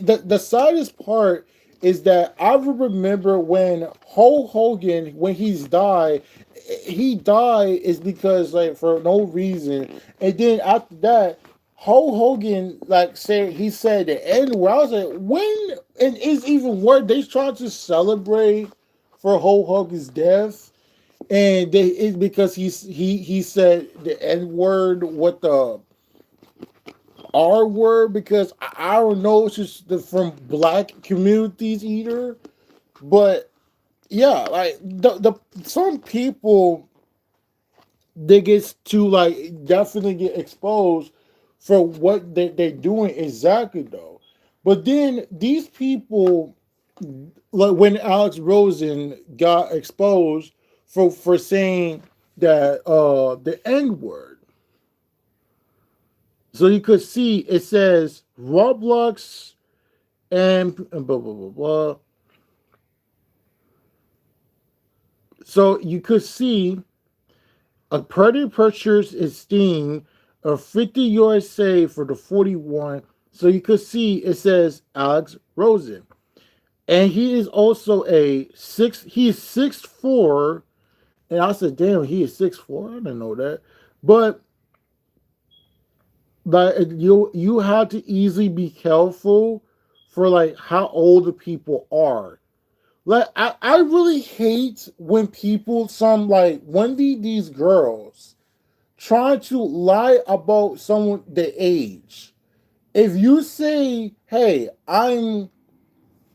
the saddest part is that I remember when Hulk Hogan, when he died is because like for no reason, and then after that, Hulk Hogan like said he said the N word. I was like, when and it's even worse. They trying to celebrate for Hulk Hogan's death, and they it's because he said the N word with the R word because I don't know it's just from black communities either. But yeah, like the some people they get to like definitely get exposed for what they're doing exactly though. But then these people like when Alex Rosen got exposed for saying that the N word. So you could see it says Roblox and blah blah blah blah. So you could see a Predator purchase is Steam of 50 USA for the 41. So you could see it says Alex Rosen. And he is also he's 6'4". And I said, damn, he is 6'4". I didn't know that. But you have to easily be careful for like how old the people are. Like I really hate when people some like when these girls try to lie about someone their age. If you say, "Hey, I'm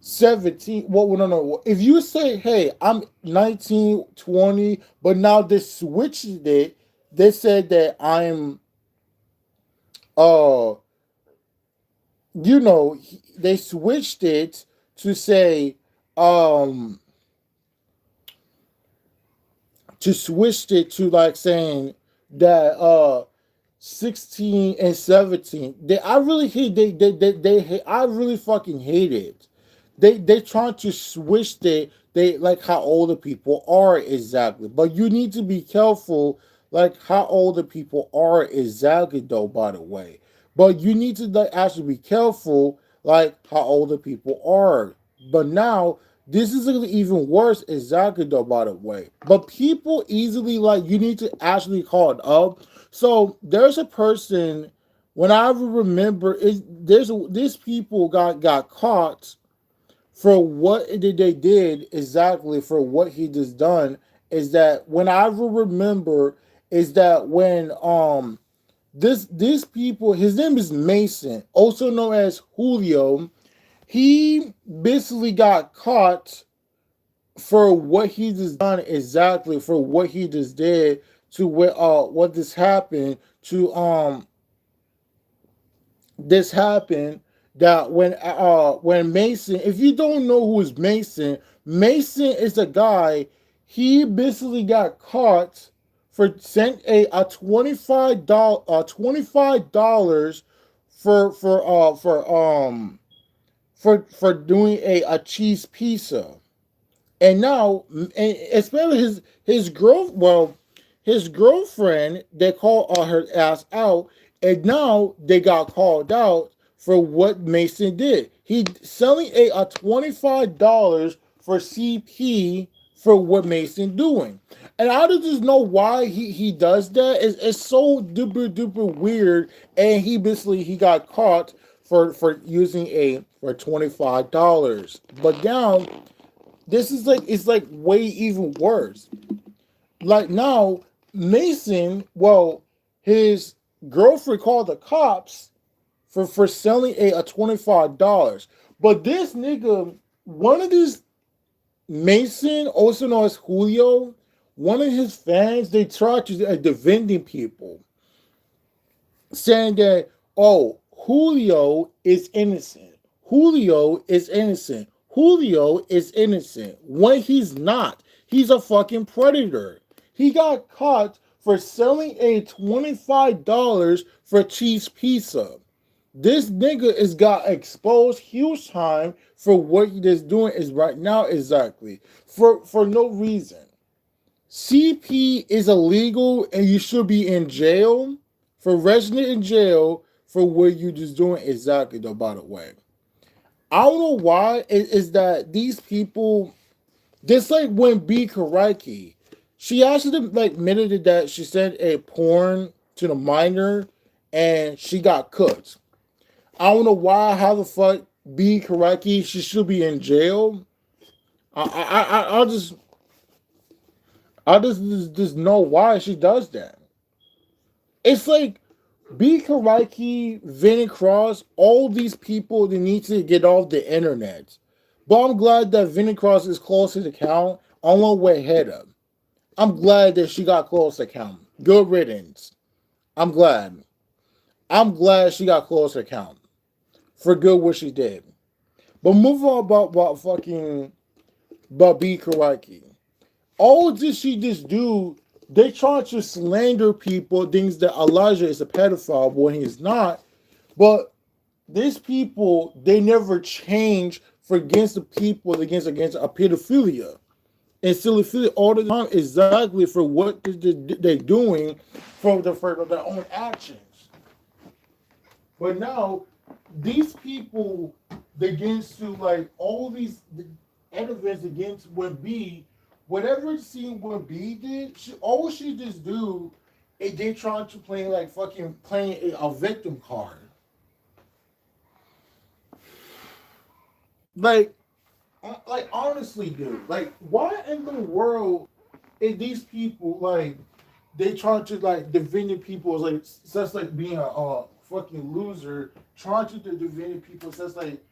17," well, no, no. If you say, "Hey, I'm 19, 20," but now they switched it, they said that I'm uh they switched it to say, um, to switched it to like saying that 16 and 17. I really hate they hate, I really fucking hate it. They trying to switch they like how older people are exactly. But you need to be careful like how older people are exactly though, by the way. But you need to like actually be careful like how older people are. But now this is even worse exactly though, by the way. But people easily like you need to actually call it up. So there's a person when I remember these people got caught for what they did exactly for what he just done is that when I remember is that when these people his name is Mason, also known as Julio, he basically got caught for what he just done exactly for what he just did to what this happened to this happened that when Mason, if you don't know who is Mason, Mason is a guy. He basically got caught for sent a $25 for doing a cheese pizza. And now, and especially his girlfriend, they called her ass out, and now they got called out for what Mason did. He selling a $25 for CP for what Mason doing, and I just know why he does that. It's so duper weird, and he basically he got caught for using a for $25. But now this is like it's like way even worse. Like now, Mason, well, his girlfriend called the cops for selling a $25. But this nigga, one of these Mason, also known as Julio, one of his fans, they tried to defending people, saying that, oh, Julio is innocent. Julio is innocent. Julio is innocent. When he's not. He's a fucking predator. He got caught for selling a $25 for cheese pizza. This nigga is got exposed huge time for what he is doing is right now exactly. For no reason. CP is illegal and you should be in jail for resident in jail for what you just doing exactly though, by the way. I don't know why is that these people just like when B Karaki, she actually like admitted that she sent a porn to the minor and she got cooked. I don't know why how the fuck B Karaki she should be in jail. I just just know why she does that. It's like B. Karaki, Vinny Cross, all these people they need to get off the internet. But I'm glad that Vinny Cross is close to the count along with Hedda. I'm glad that she got close to count. Good riddance. I'm glad. I'm glad she got close to count. For good what she did. But move on about fucking about B. Karaki. All this she just do, they try to slander people, things that Elijah is a pedophile when he's not. But these people, they never change for against the people against a pedophilia. And silly all the time exactly for what they're doing for their own actions. But now these people begins to like all these evidence against what B, whatever scene what B did, all she just do is they trying to play like fucking playing a victim card. Like, like honestly, dude, like why in the world is these people like they trying to like defend people as like such like being a fucking loser, trying to defend people such like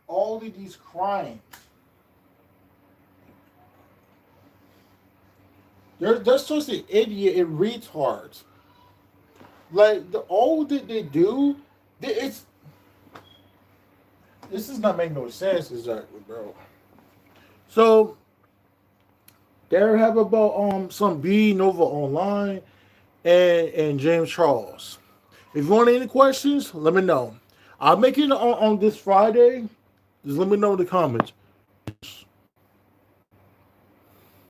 all of these crimes. They're supposed to idiot and retards. Like all that they do, it's This does not make no sense exactly, bro. So there have about some B Nova online and James Charles. If you want any questions, let me know. I'll make it on this Friday. Just let me know in the comments.